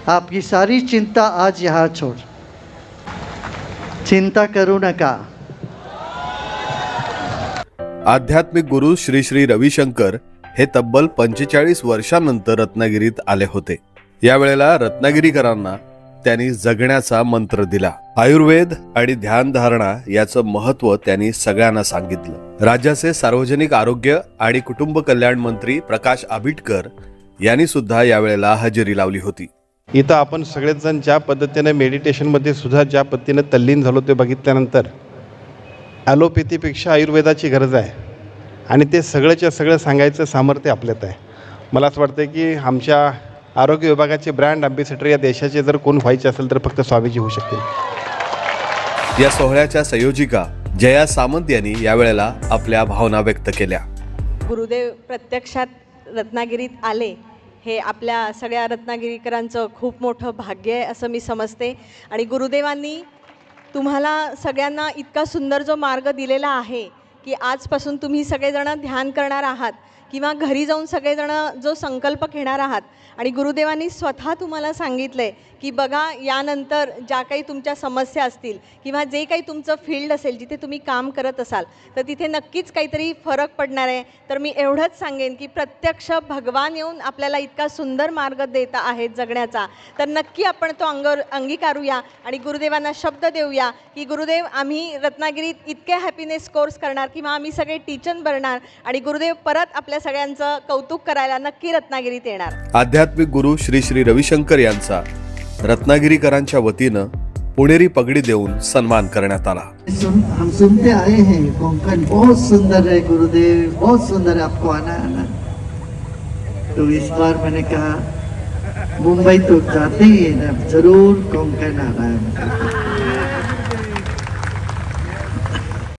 आपकी सारी चिंता आज यहाँ छोड़, चिंता करू नका। आध्यात्मिक गुरु श्री श्री रविशंकर हे तब्बल 45 वर्षांनंतर रत्नागिरीत आले होते। यावेळेला रत्नागिरीकरांना त्यांनी जगण्याचा मंत्र दिला। आयुर्वेद आणि ध्यानधारणा याचं महत्त्व त्यांनी सगळ्यांना सांगितलं। राज्याचे सार्वजनिक आरोग्य आणि कुटुंब कल्याण मंत्री प्रकाश आबिटकर यांनी सुद्धा यावेळेला हजेरी लावली होती। इथं आपण सगळेच जण ज्या पद्धतीने मेडिटेशनमध्ये सुद्धा ज्या पद्धतीने तल्लीन झालो ते बघितल्यानंतर ॲलोपॅथीपेक्षा आयुर्वेदाची गरज आहे आणि ते सगळंच्या सगळं सांगायचं सामर्थ्य आपल्यात आहे। मला असं वाटतं की आमच्या आरोग्य विभागाचे ब्रँड अँबॅसेडर या देशाचे जर कोण व्हायचे असेल तर फक्त स्वामीजी होऊ शकतील। या सोहळ्याच्या संयोजिका जया सामंत यांनी यावेळेला आपल्या भावना व्यक्त केल्या। गुरुदेव प्रत्यक्षात रत्नागिरीत आले हे आपल्या सगळ्या रत्नागिरीकरांचं खूप मोठं भाग्य आहे असं मी समजते। आणि गुरुदेवांनी तुम्हाला सगळ्यांना इतका सुंदर जो मार्ग दिलेला आहे की आजपासून तुम्ही सगळेजण ध्यान करणार आहात किंवा घरी जाऊन सगळेजण जो संकल्प घेणार आहात आणि गुरुदेवांनी स्वतः तुम्हाला सांगितलं आहे की बघा यानंतर ज्या काही तुमच्या समस्या असतील किंवा जे काही तुमचं फील्ड असेल जिथे तुम्ही काम करत असाल तर तिथे नक्कीच काहीतरी फरक पडणार आहे। तर मी एवढंच सांगेन की प्रत्यक्ष भगवान येऊन आपल्याला इतका सुंदर मार्ग देत आहेत जगण्याचा, तर नक्की आपण तो अंगीकारूया आणि गुरुदेवांना शब्द देऊया की गुरुदेव आम्ही रत्नागिरीत इतके हॅपीनेस कोर्स करणार किंवा आम्ही सगळे टीचर बनणार आणि गुरुदेव परत आपल्या सगळ्यांचं कौतुक करायला नक्की रत्नागिरीत येणार। आध्यात्मिक गुरु श्री श्री रविशंकर यांचा रत्नागिरीकरांच्या वतीनं पुणेरी पगडी देऊन सन्मान करण्यात आला। हम सुनते आए हैं कोंकण बहुत सुंदर है गुरुदेव, बहुत सुंदर है, आपको आना आना। तो इस बार मैंने कहा मुंबई तो जाते ही है ना, जरूर कोंकण आना है।